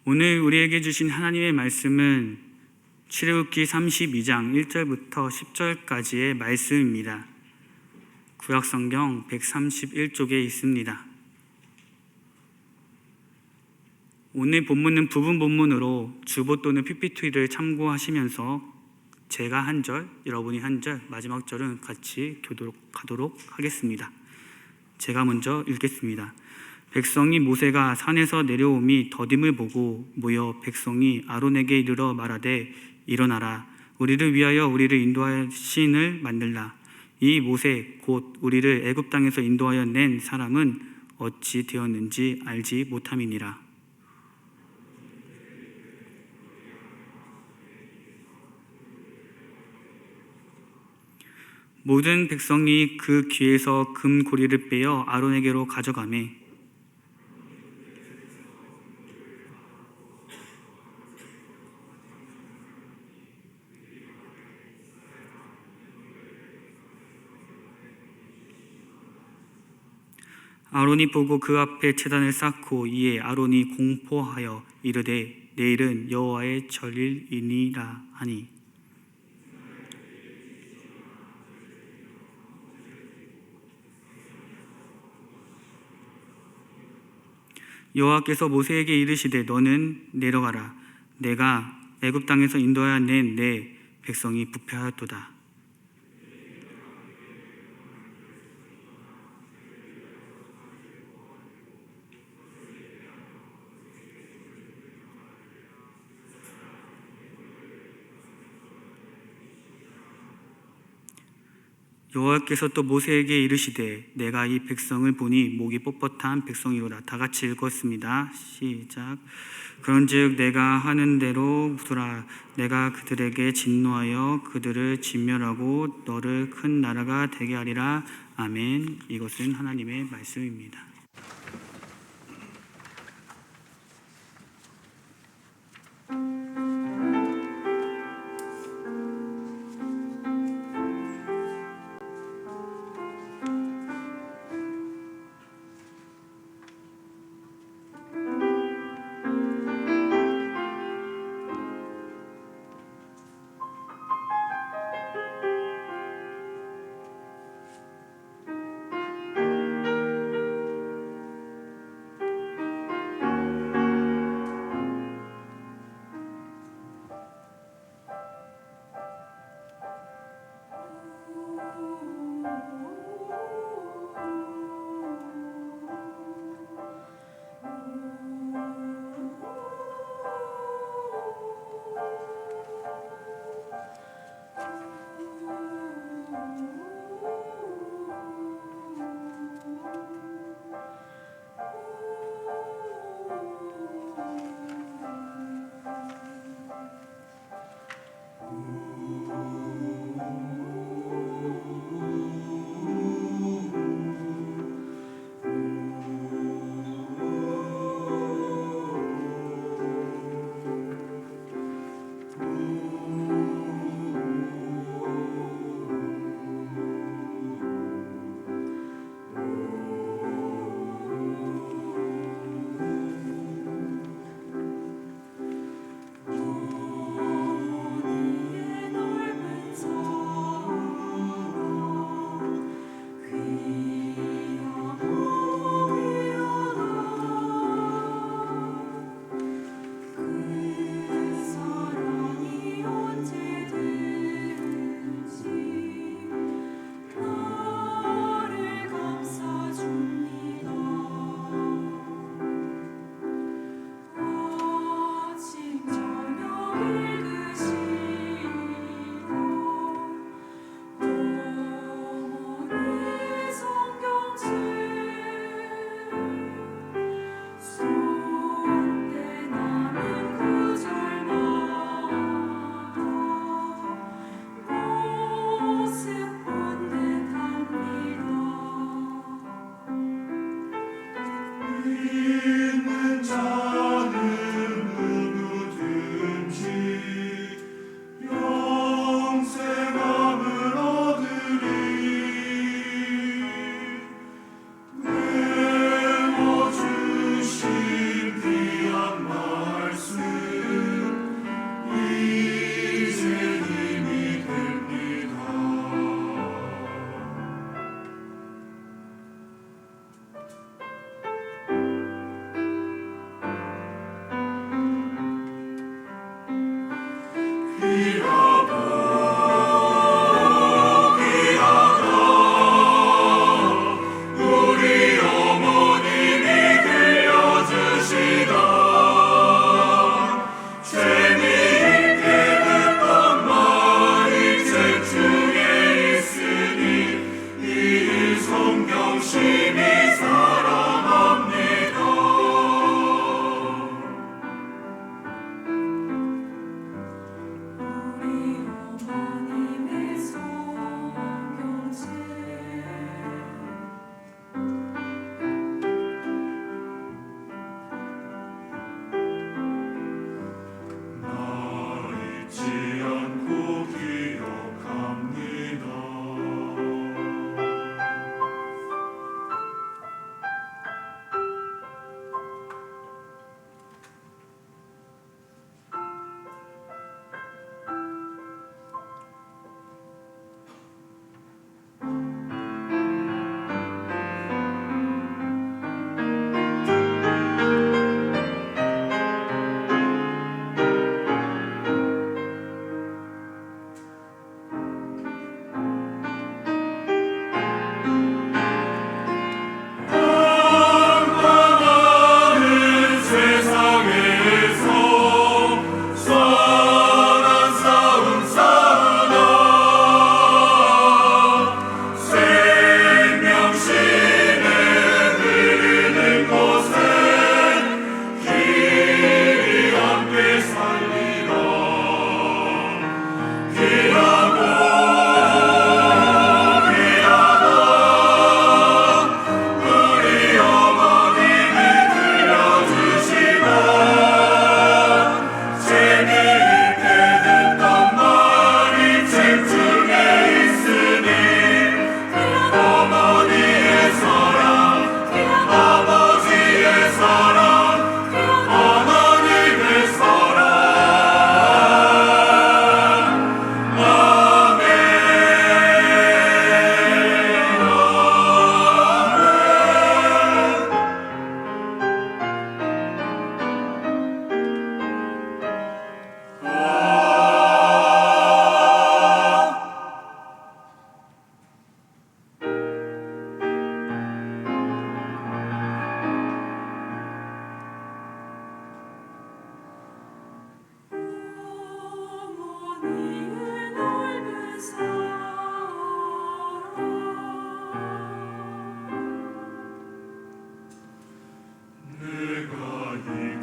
오늘 우리에게 주신 하나님의 말씀은 출애굽기 32장 1절부터 10절까지의 말씀입니다. 구약성경 131쪽에 있습니다. 오늘 본문은 부분 본문으로 주보 또는 PPT를 참고하시면서 제가 한 절, 여러분이 한 절, 마지막 절은 같이 교독하도록 하겠습니다. 제가 먼저 읽겠습니다. 백성이 모세가 산에서 내려오미 더딤을 보고 모여 백성이 아론에게 이르러 말하되 일어나라, 우리를 위하여 우리를 인도할 신을 만들라. 이 모세 곧 우리를 애굽 땅에서 인도하여 낸 사람은 어찌 되었는지 알지 못함이니라. 모든 백성이 그 귀에서 금고리를 빼어 아론에게로 가져가매 아론이 보고 그 앞에 제단을 쌓고 이에 아론이 공포하여 이르되 내일은 여호와의 절일이니라 하니 여호와께서 모세에게 이르시되 너는 내려가라, 내가 애굽 땅에서 인도하여 낸 내 백성이 부패하였도다. 여호와께서 또 모세에게 이르시되 내가 이 백성을 보니 목이 뻣뻣한 백성이로다. 다 같이 읽었습니다. 시작. 그런즉 내가 하는 대로 두라. 내가 그들에게 진노하여 그들을 진멸하고 너를 큰 나라가 되게 하리라. 아멘. 이것은 하나님의 말씀입니다.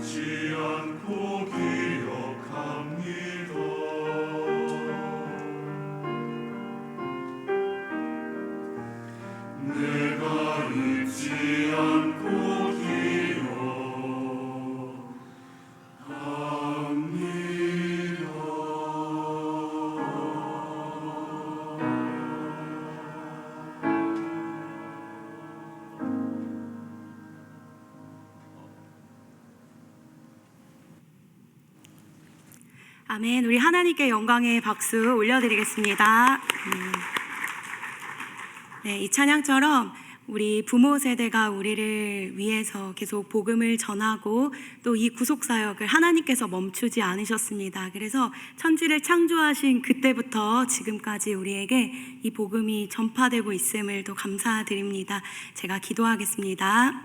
잊지 않고 기억합니다. 내가 잊지 않고 아멘. 우리 하나님께 영광의 박수 올려드리겠습니다. 네, 이 찬양처럼 우리 부모 세대가 우리를 위해서 계속 복음을 전하고 또 이 구속사역을 하나님께서 멈추지 않으셨습니다. 그래서 천지를 창조하신 그때부터 지금까지 우리에게 이 복음이 전파되고 있음을 또 감사드립니다. 제가 기도하겠습니다.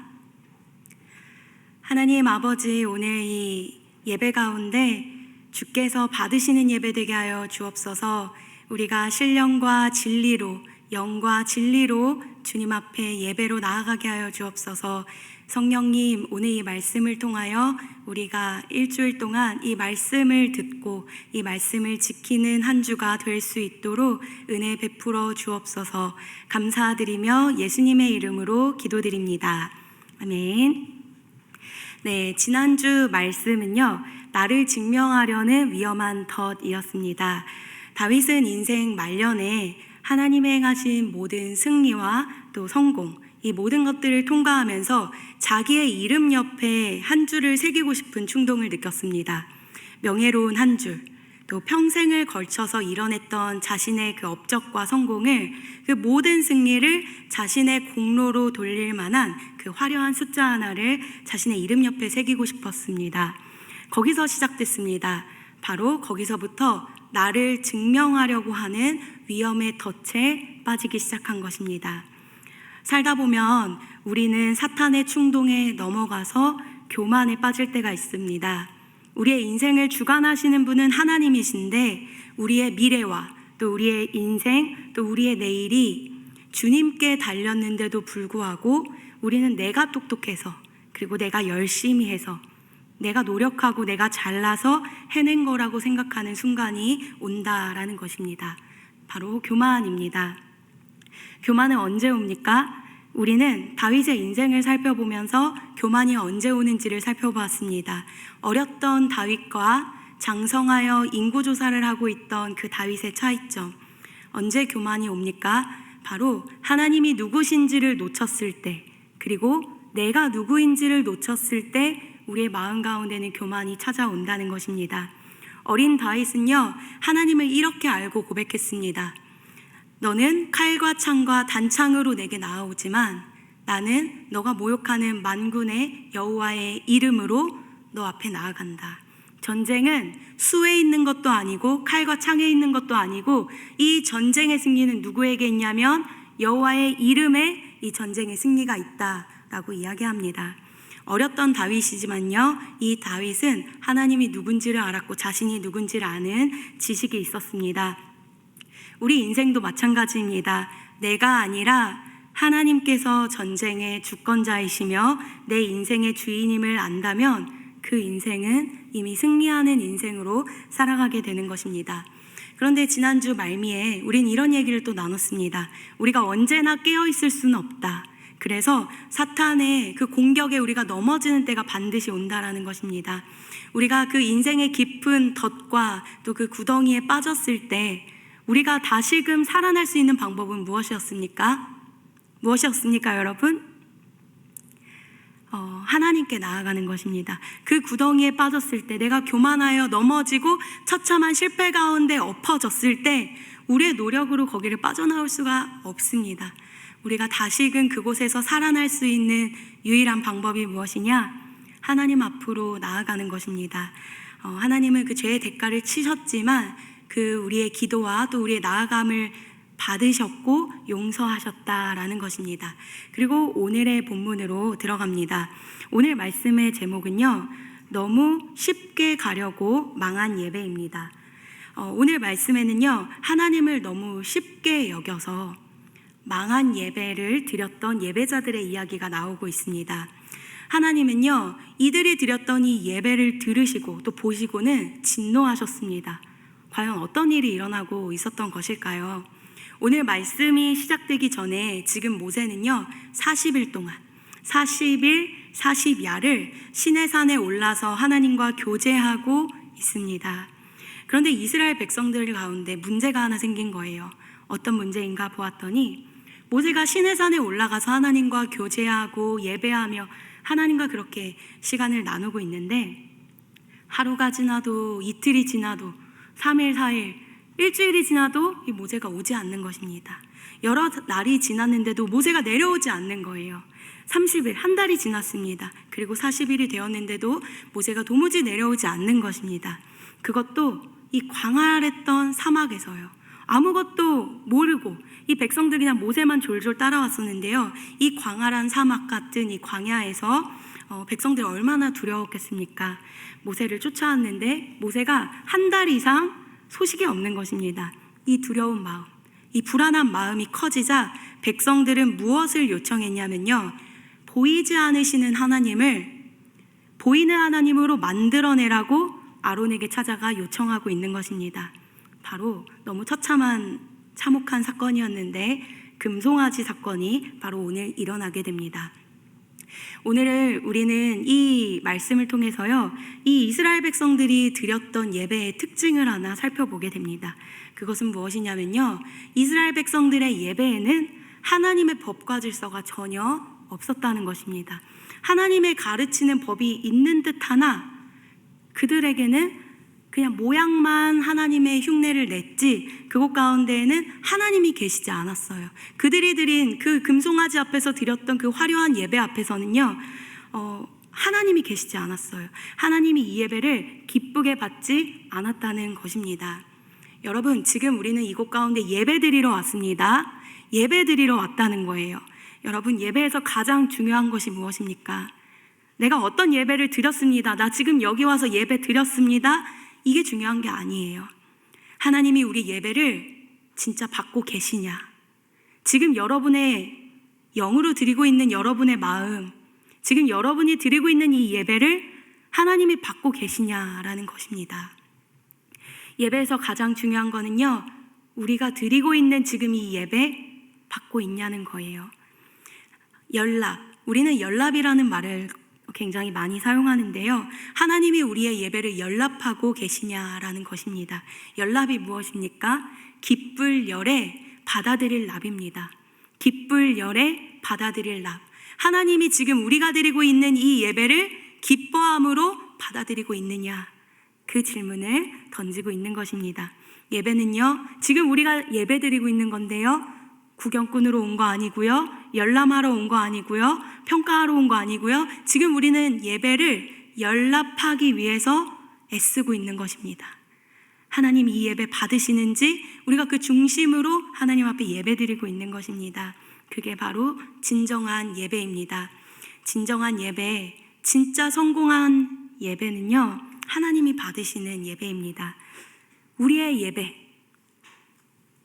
하나님 아버지, 오늘 이 예배 가운데 주께서 받으시는 예배 되게 하여 주옵소서. 우리가 신령과 진리로, 영과 진리로 주님 앞에 예배로 나아가게 하여 주옵소서. 성령님, 오늘 이 말씀을 통하여 우리가 일주일 동안 이 말씀을 듣고 이 말씀을 지키는 한 주가 될 수 있도록 은혜 베풀어 주옵소서. 감사드리며 예수님의 이름으로 기도드립니다. 아멘. 네, 지난주 말씀은요, 나를 증명하려는 위험한 덫이었습니다. 다윗은 인생 말년에 하나님의 행하신 모든 승리와 또 성공, 이 모든 것들을 통과하면서 자기의 이름 옆에 한 줄을 새기고 싶은 충동을 느꼈습니다. 명예로운 한 줄, 또 평생을 걸쳐서 이뤄냈던 자신의 그 업적과 성공을, 그 모든 승리를 자신의 공로로 돌릴 만한 그 화려한 숫자 하나를 자신의 이름 옆에 새기고 싶었습니다. 거기서 시작됐습니다. 바로 거기서부터 나를 증명하려고 하는 위험의 덫에 빠지기 시작한 것입니다. 살다 보면 우리는 사탄의 충동에 넘어가서 교만에 빠질 때가 있습니다. 우리의 인생을 주관하시는 분은 하나님이신데 우리의 미래와 또 우리의 인생 또 우리의 내일이 주님께 달렸는데도 불구하고 우리는 내가 똑똑해서, 그리고 내가 열심히 해서, 내가 노력하고 내가 잘나서 해낸 거라고 생각하는 순간이 온다라는 것입니다. 바로 교만입니다. 교만은 언제 옵니까? 우리는 다윗의 인생을 살펴보면서 교만이 언제 오는지를 살펴보았습니다. 어렸던 다윗과 장성하여 인구조사를 하고 있던 그 다윗의 차이점. 언제 교만이 옵니까? 바로 하나님이 누구신지를 놓쳤을 때, 그리고 내가 누구인지를 놓쳤을 때 우리의 마음 가운데는 교만이 찾아온다는 것입니다. 어린 다윗은요, 하나님을 이렇게 알고 고백했습니다. 너는 칼과 창과 단창으로 내게 나아오지만 나는 너가 모욕하는 만군의 여호와의 이름으로 너 앞에 나아간다. 전쟁은 수에 있는 것도 아니고 칼과 창에 있는 것도 아니고 이 전쟁의 승리는 누구에게 있냐면 여호와의 이름에 이 전쟁의 승리가 있다라고 이야기합니다. 어렸던 다윗이지만요, 이 다윗은 하나님이 누군지를 알았고 자신이 누군지를 아는 지식이 있었습니다. 우리 인생도 마찬가지입니다. 내가 아니라 하나님께서 전쟁의 주권자이시며 내 인생의 주인임을 안다면 그 인생은 이미 승리하는 인생으로 살아가게 되는 것입니다. 그런데 지난주 말미에 우린 이런 얘기를 또 나눴습니다. 우리가 언제나 깨어있을 수는 없다. 그래서 사탄의 그 공격에 우리가 넘어지는 때가 반드시 온다라는 것입니다. 우리가 그 인생의 깊은 덫과 또 그 구덩이에 빠졌을 때 우리가 다시금 살아날 수 있는 방법은 무엇이었습니까? 무엇이었습니까, 여러분? 하나님께 나아가는 것입니다. 그 구덩이에 빠졌을 때, 내가 교만하여 넘어지고 처참한 실패 가운데 엎어졌을 때 우리의 노력으로 거기를 빠져나올 수가 없습니다. 우리가 다시금 그곳에서 살아날 수 있는 유일한 방법이 무엇이냐? 하나님 앞으로 나아가는 것입니다. 하나님은 그 죄의 대가를 치셨지만 그 우리의 기도와 또 우리의 나아감을 받으셨고 용서하셨다라는 것입니다. 그리고 오늘의 본문으로 들어갑니다. 오늘 말씀의 제목은요, 너무 쉽게 가려고 망한 예배입니다. 오늘 말씀에는요, 하나님을 너무 쉽게 여겨서 망한 예배를 드렸던 예배자들의 이야기가 나오고 있습니다. 하나님은요, 이들이 드렸던 이 예배를 들으시고 또 보시고는 진노하셨습니다. 과연 어떤 일이 일어나고 있었던 것일까요? 오늘 말씀이 시작되기 전에 지금 모세는요, 40일 동안 40일 40야를 시내산에 올라서 하나님과 교제하고 있습니다. 그런데 이스라엘 백성들 가운데 문제가 하나 생긴 거예요. 어떤 문제인가 보았더니 모세가 시내산에 올라가서 하나님과 교제하고 예배하며 하나님과 그렇게 시간을 나누고 있는데 하루가 지나도 이틀이 지나도 3일, 4일, 일주일이 지나도 이 모세가 오지 않는 것입니다. 여러 날이 지났는데도 모세가 내려오지 않는 거예요. 30일, 한 달이 지났습니다. 그리고 40일이 되었는데도 모세가 도무지 내려오지 않는 것입니다. 그것도 이 광활했던 사막에서요. 아무것도 모르고 이 백성들이나 모세만 졸졸 따라왔었는데요. 이 광활한 사막 같은 이 광야에서 백성들이 얼마나 두려웠겠습니까? 모세를 쫓아왔는데 모세가 한 달 이상 소식이 없는 것입니다. 이 두려운 마음, 이 불안한 마음이 커지자 백성들은 무엇을 요청했냐면요, 보이지 않으시는 하나님을 보이는 하나님으로 만들어내라고 아론에게 찾아가 요청하고 있는 것입니다. 바로 너무 처참한 참혹한 사건이었는데 금송아지 사건이 바로 오늘 일어나게 됩니다. 오늘 우리는 이 말씀을 통해서요, 이 이스라엘 백성들이 드렸던 예배의 특징을 하나 살펴보게 됩니다. 그것은 무엇이냐면요, 이스라엘 백성들의 예배에는 하나님의 법과 질서가 전혀 없었다는 것입니다. 하나님의 가르치는 법이 있는 듯 하나 그들에게는 그냥 모양만 하나님의 흉내를 냈지 그곳 가운데에는 하나님이 계시지 않았어요. 그들이 드린 그 금송아지 앞에서 드렸던 그 화려한 예배 앞에서는요, 하나님이 계시지 않았어요. 하나님이 이 예배를 기쁘게 받지 않았다는 것입니다. 여러분, 지금 우리는 이곳 가운데 예배 드리러 왔습니다. 예배 드리러 왔다는 거예요. 여러분, 예배에서 가장 중요한 것이 무엇입니까? 내가 어떤 예배를 드렸습니다. 나 지금 여기 와서 예배 드렸습니다. 이게 중요한 게 아니에요. 하나님이 우리 예배를 진짜 받고 계시냐? 지금 여러분의 영으로 드리고 있는 여러분의 마음, 지금 여러분이 드리고 있는 이 예배를 하나님이 받고 계시냐라는 것입니다. 예배에서 가장 중요한 거는요, 우리가 드리고 있는 지금 이 예배 받고 있냐는 거예요. 연락, 우리는 연락이라는 말을 굉장히 많이 사용하는데요, 하나님이 우리의 예배를 연락하고 계시냐라는 것입니다. 연락이 무엇입니까? 기쁠 열에 받아들일 납입니다. 기쁠 열에 받아들일 납. 하나님이 지금 우리가 드리고 있는 이 예배를 기뻐함으로 받아들이고 있느냐, 그 질문을 던지고 있는 것입니다. 예배는요, 지금 우리가 예배 드리고 있는 건데요, 구경꾼으로 온 거 아니고요, 열람하러 온 거 아니고요, 평가하러 온 거 아니고요, 지금 우리는 예배를 연락하기 위해서 애쓰고 있는 것입니다. 하나님 이 예배 받으시는지 우리가 그 중심으로 하나님 앞에 예배 드리고 있는 것입니다. 그게 바로 진정한 예배입니다. 진정한 예배, 진짜 성공한 예배는요, 하나님이 받으시는 예배입니다. 우리의 예배,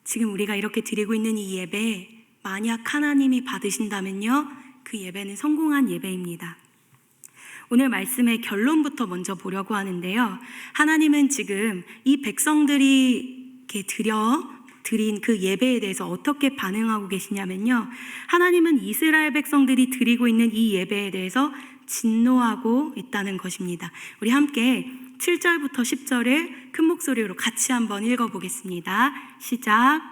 지금 우리가 이렇게 드리고 있는 이 예배, 만약 하나님이 받으신다면요, 그 예배는 성공한 예배입니다. 오늘 말씀의 결론부터 먼저 보려고 하는데요, 하나님은 지금 이 백성들이 이렇게 드린 그 예배에 대해서 어떻게 반응하고 계시냐면요, 하나님은 이스라엘 백성들이 드리고 있는 이 예배에 대해서 진노하고 있다는 것입니다. 우리 함께 7절부터 10절을 큰 목소리로 같이 한번 읽어보겠습니다. 시작.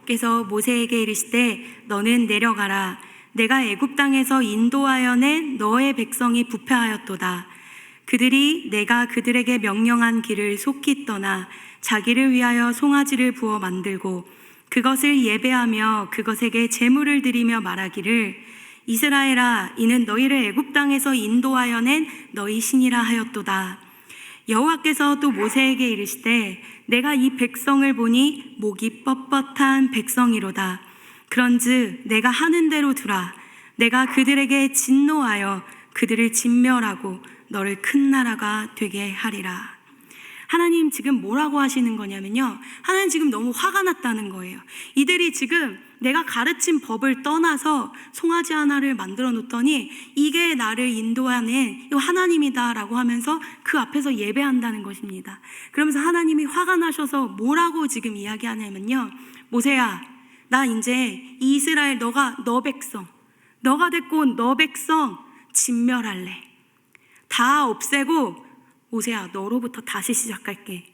께서 모세에게 이르시되 너는 내려가라. 내가 애굽 땅에서 인도하여 낸 너의 백성이 부패하였도다. 그들이 내가 그들에게 명령한 길을 속히 떠나 자기를 위하여 송아지를 부어 만들고 그것을 예배하며 그것에게 제물을 드리며 말하기를 이스라엘아, 이는 너희를 애굽 땅에서 인도하여 낸 너희 신이라 하였도다. 여호와께서 또 모세에게 이르시되 내가 이 백성을 보니 목이 뻣뻣한 백성이로다. 그런즉 내가 하는 대로 두라. 내가 그들에게 진노하여 그들을 진멸하고 너를 큰 나라가 되게 하리라. 하나님 지금 뭐라고 하시는 거냐면요, 하나님 지금 너무 화가 났다는 거예요. 이들이 지금 내가 가르친 법을 떠나서 송아지 하나를 만들어 놓더니 이게 나를 인도하는 이거 하나님이다 라고 하면서 그 앞에서 예배한다는 것입니다. 그러면서 하나님이 화가 나셔서 뭐라고 지금 이야기하냐면요, 모세야, 나 이제 이스라엘 너 백성, 너가 데리고 온 너 백성 진멸할래. 다 없애고 모세야, 너로부터 다시 시작할게.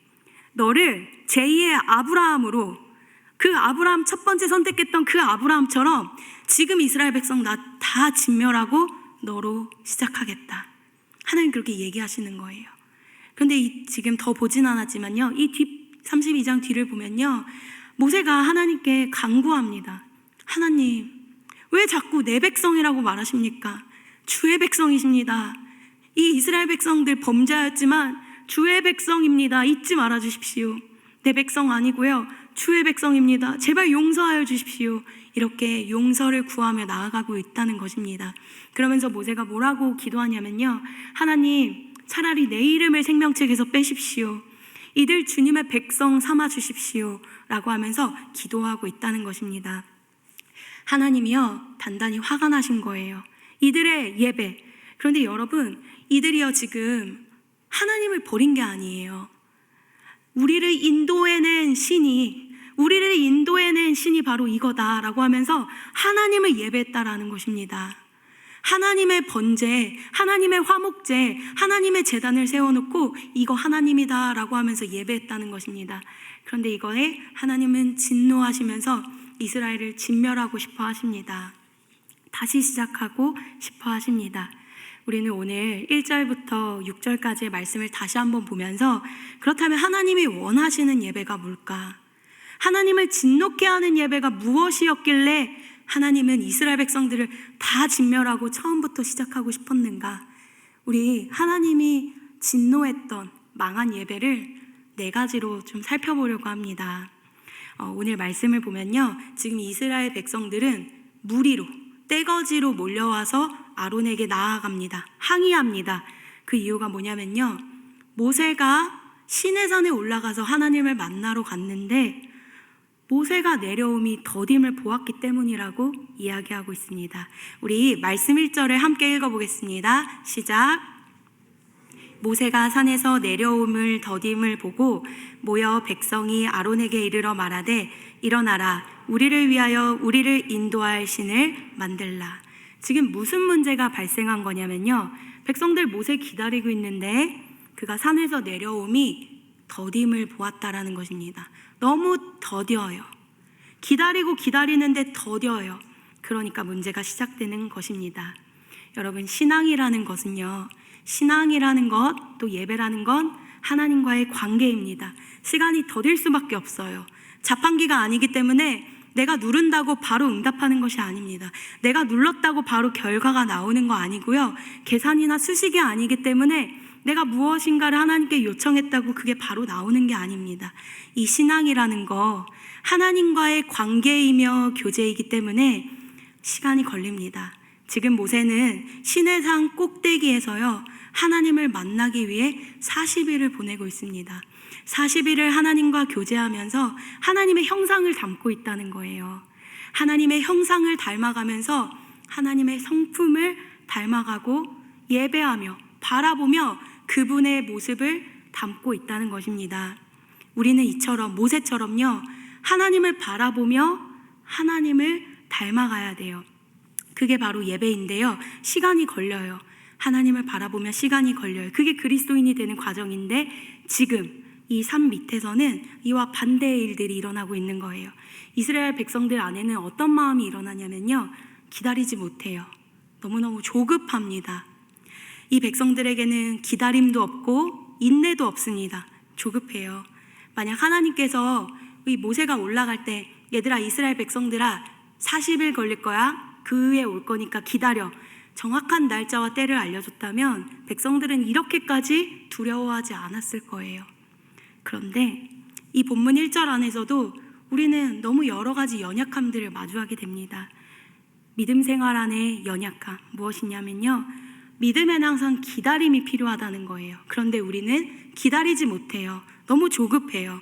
너를 제2의 아브라함으로, 그 아브라함 첫 번째 선택했던 그 아브라함처럼 지금 이스라엘 백성 나 다 진멸하고 너로 시작하겠다. 하나님 그렇게 얘기하시는 거예요. 그런데 지금 더 보진 않았지만요, 이 뒤 32장 뒤를 보면요, 모세가 하나님께 간구합니다. 하나님, 왜 자꾸 내 백성이라고 말하십니까? 주의 백성이십니다. 이 이스라엘 백성들 범죄하였지만 주의 백성입니다. 잊지 말아 주십시오. 내 백성 아니고요, 주의 백성입니다. 제발 용서하여 주십시오. 이렇게 용서를 구하며 나아가고 있다는 것입니다. 그러면서 모세가 뭐라고 기도하냐면요, 하나님, 차라리 내 이름을 생명책에서 빼십시오. 이들 주님의 백성 삼아 주십시오 라고 하면서 기도하고 있다는 것입니다. 하나님이요, 단단히 화가 나신 거예요. 이들의 예배. 그런데 여러분, 이들이요 지금 하나님을 버린 게 아니에요. 우리를 인도해낸 신이 바로 이거다라고 하면서 하나님을 예배했다라는 것입니다. 하나님의 번제, 하나님의 화목제, 하나님의 제단을 세워놓고 이거 하나님이다라고 하면서 예배했다는 것입니다. 그런데 이거에 하나님은 진노하시면서 이스라엘을 진멸하고 싶어 하십니다. 다시 시작하고 싶어 하십니다. 우리는 오늘 1절부터 6절까지의 말씀을 다시 한번 보면서, 그렇다면 하나님이 원하시는 예배가 뭘까? 하나님을 진노케 하는 예배가 무엇이었길래 하나님은 이스라엘 백성들을 다 진멸하고 처음부터 시작하고 싶었는가? 우리 하나님이 진노했던 망한 예배를 4가지로 좀 살펴보려고 합니다. 오늘 말씀을 보면요, 지금 이스라엘 백성들은 무리로, 떼거지로 몰려와서 아론에게 나아갑니다. 항의합니다. 그 이유가 뭐냐면요, 모세가 시내산에 올라가서 하나님을 만나러 갔는데 모세가 내려옴이 더딤을 보았기 때문이라고 이야기하고 있습니다. 우리 말씀 1절을 함께 읽어보겠습니다. 시작. 모세가 산에서 내려옴을 더딤을 보고 모여 백성이 아론에게 이르러 말하되, 일어나라, 우리를 위하여 우리를 인도할 신을 만들라. 지금 무슨 문제가 발생한 거냐면요, 백성들 모세 기다리고 있는데 그가 산에서 내려옴이 더딤을 보았다라는 것입니다. 너무 더뎌요. 기다리는데 더뎌요. 그러니까 문제가 시작되는 것입니다. 여러분, 신앙이라는 것은요, 신앙이라는 것, 또 예배라는 건 하나님과의 관계입니다. 시간이 더딜 수밖에 없어요. 자판기가 아니기 때문에 내가 누른다고 바로 응답하는 것이 아닙니다. 내가 눌렀다고 바로 결과가 나오는 거 아니고요, 계산이나 수식이 아니기 때문에 내가 무엇인가를 하나님께 요청했다고 그게 바로 나오는 게 아닙니다. 이 신앙이라는 거 하나님과의 관계이며 교제이기 때문에 시간이 걸립니다. 지금 모세는 시내산 꼭대기에서요, 하나님을 만나기 위해 40일을 보내고 있습니다. 40일을 하나님과 교제하면서 하나님의 형상을 담고 있다는 거예요. 하나님의 형상을 닮아가면서 하나님의 성품을 닮아가고 예배하며 바라보며 그분의 모습을 담고 있다는 것입니다. 우리는 이처럼, 모세처럼요, 하나님을 바라보며 하나님을 닮아가야 돼요. 그게 바로 예배인데요, 시간이 걸려요. 하나님을 바라보며 시간이 걸려요. 그게 그리스도인이 되는 과정인데, 지금 이 산 밑에서는 이와 반대의 일들이 일어나고 있는 거예요. 이스라엘 백성들 안에는 어떤 마음이 일어나냐면요, 기다리지 못해요. 너무너무 조급합니다. 이 백성들에게는 기다림도 없고 인내도 없습니다. 조급해요. 만약 하나님께서 이 모세가 올라갈 때, 얘들아, 이스라엘 백성들아, 40일 걸릴 거야. 그 후에 올 거니까 기다려. 정확한 날짜와 때를 알려줬다면 백성들은 이렇게까지 두려워하지 않았을 거예요. 그런데 이 본문 1절 안에서도 우리는 너무 여러 가지 연약함들을 마주하게 됩니다. 믿음 생활 안에 연약함, 무엇이냐면요, 믿음에는 항상 기다림이 필요하다는 거예요. 그런데 우리는 기다리지 못해요. 너무 조급해요.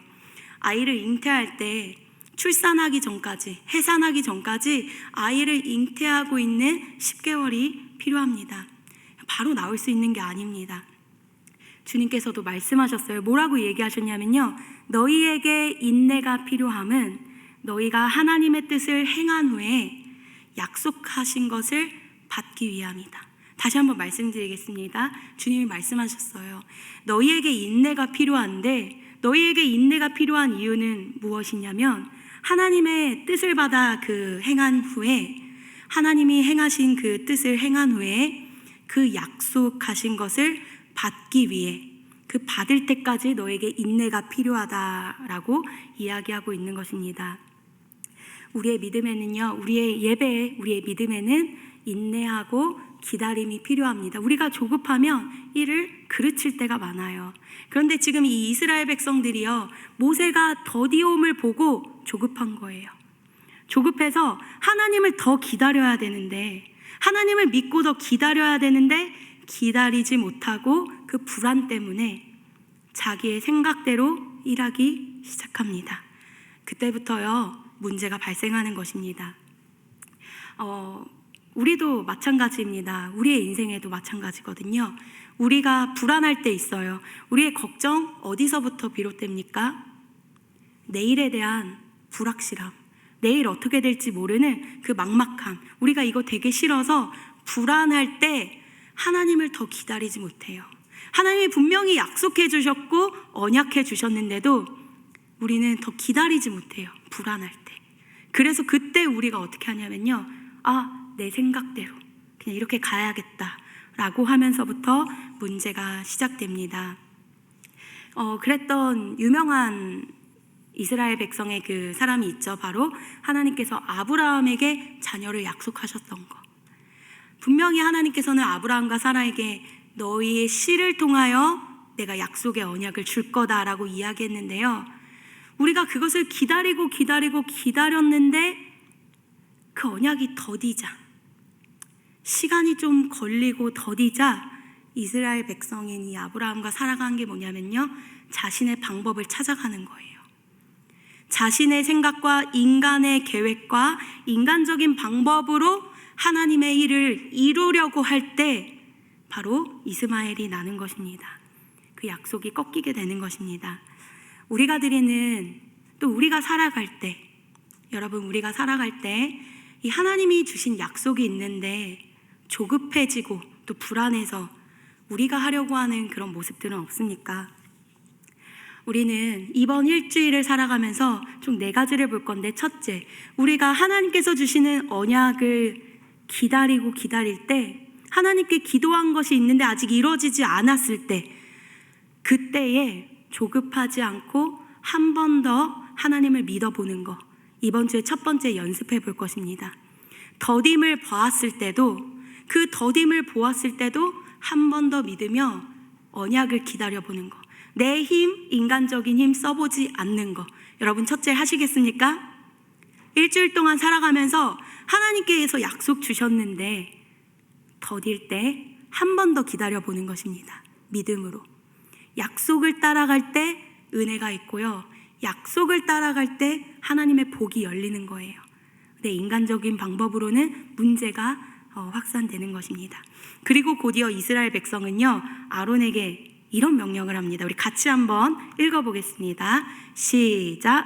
아이를 잉태할 때 출산하기 전까지, 해산하기 전까지 아이를 잉태하고 있는 10개월이 필요합니다. 바로 나올 수 있는 게 아닙니다. 주님께서도 말씀하셨어요. 뭐라고 얘기하셨냐면요. 너희에게 인내가 필요함은 너희가 하나님의 뜻을 행한 후에 약속하신 것을 받기 위함이다. 다시 한번 말씀드리겠습니다. 주님이 말씀하셨어요. 너희에게 인내가 필요한데 너희에게 인내가 필요한 이유는 무엇이냐면 하나님의 뜻을 받아 행한 후에 하나님이 행하신 그 뜻을 행한 후에 그 약속하신 것을 받기 위해 그 받을 때까지 너에게 인내가 필요하다라고 이야기하고 있는 것입니다. 우리의 믿음에는요, 우리의 믿음에는 인내하고 기다림이 필요합니다. 우리가 조급하면 이를 그르칠 때가 많아요. 그런데 지금 이 이스라엘 백성들이요, 모세가 더디움을 보고 조급한 거예요. 조급해서 하나님을 더 기다려야 되는데, 하나님을 믿고 더 기다려야 되는데 기다리지 못하고 그 불안 때문에 자기의 생각대로 일하기 시작합니다. 그때부터요, 문제가 발생하는 것입니다. 우리도 마찬가지입니다. 우리의 인생에도 마찬가지거든요. 우리가 불안할 때 있어요. 우리의 걱정 어디서부터 비롯됩니까? 내일에 대한 불확실함, 내일 어떻게 될지 모르는 그 막막함, 우리가 이거 되게 싫어서 불안할 때 하나님을 더 기다리지 못해요. 하나님이 분명히 약속해 주셨고 언약해 주셨는데도 우리는 더 기다리지 못해요. 불안할 때. 그래서 그때 우리가 어떻게 하냐면요, 내 생각대로 그냥 이렇게 가야겠다라고 하면서부터 문제가 시작됩니다. 그랬던 유명한 이스라엘 백성의 그 사람이 있죠. 바로 하나님께서 아브라함에게 자녀를 약속하셨던 거. 분명히 하나님께서는 아브라함과 사라에게 너희의 씨를 통하여 내가 약속의 언약을 줄 거다라고 이야기했는데요. 우리가 그것을 기다렸는데 그 언약이 더디자, 시간이 좀 걸리고 더디자 이스라엘 백성인 이 아브라함과 사라가 한 게 뭐냐면요, 자신의 방법을 찾아가는 거예요. 자신의 생각과 인간의 계획과 인간적인 방법으로 하나님의 일을 이루려고 할 때 바로 이스마엘이 나는 것입니다. 그 약속이 꺾이게 되는 것입니다. 우리가 살아갈 때, 여러분, 우리가 살아갈 때 이 하나님이 주신 약속이 있는데 조급해지고 또 불안해서 우리가 하려고 하는 그런 모습들은 없습니까? 우리는 이번 일주일을 살아가면서 총 4가지를 볼 건데, 첫째, 우리가 하나님께서 주시는 언약을 기다릴 때, 하나님께 기도한 것이 있는데 아직 이루어지지 않았을 때, 그때에 조급하지 않고 한 번 더 하나님을 믿어보는 것, 이번 주에 첫 번째 연습해 볼 것입니다. 더딤을 보았을 때도 한 번 더 믿으며 언약을 기다려보는 것, 내 힘, 인간적인 힘 써보지 않는 것. 여러분, 첫째 하시겠습니까? 일주일 동안 살아가면서 하나님께서 약속 주셨는데 더딜 때 한 번 더 기다려보는 것입니다. 믿음으로. 약속을 따라갈 때 은혜가 있고요, 약속을 따라갈 때 하나님의 복이 열리는 거예요. 내 인간적인 방법으로는 문제가 확산되는 것입니다. 그리고 곧이어 이스라엘 백성은요, 아론에게 이런 명령을 합니다. 우리 같이 한번 읽어보겠습니다. 시작.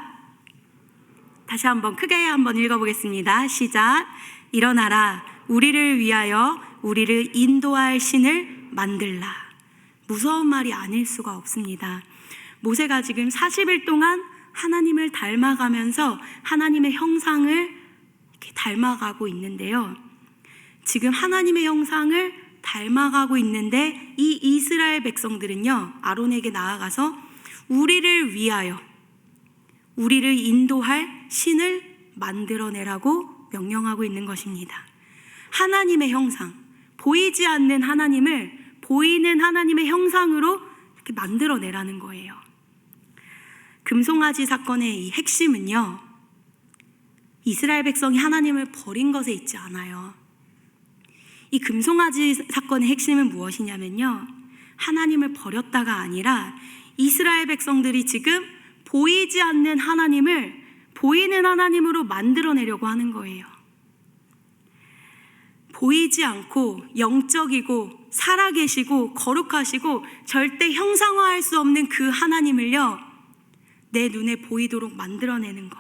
다시 한번 크게 한번 읽어보겠습니다. 시작. 일어나라, 우리를 위하여 우리를 인도할 신을 만들라. 무서운 말이 아닐 수가 없습니다. 모세가 지금 40일 동안 하나님을 닮아가면서 하나님의 형상을 이렇게 닮아가고 있는데요. 지금 하나님의 형상을 닮아가고 있는데 이 이스라엘 백성들은요, 아론에게 나아가서 우리를 위하여 우리를 인도할 신을 만들어내라고 명령하고 있는 것입니다. 하나님의 형상, 보이지 않는 하나님을 보이는 하나님의 형상으로 이렇게 만들어내라는 거예요. 금송아지 사건의 이 핵심은요, 이스라엘 백성이 하나님을 버린 것에 있지 않아요. 이 금송아지 사건의 핵심은 무엇이냐면요, 하나님을 버렸다가 아니라 이스라엘 백성들이 지금 보이지 않는 하나님을 보이는 하나님으로 만들어내려고 하는 거예요. 보이지 않고 영적이고 살아계시고 거룩하시고 절대 형상화할 수 없는 그 하나님을요, 내 눈에 보이도록 만들어내는 거,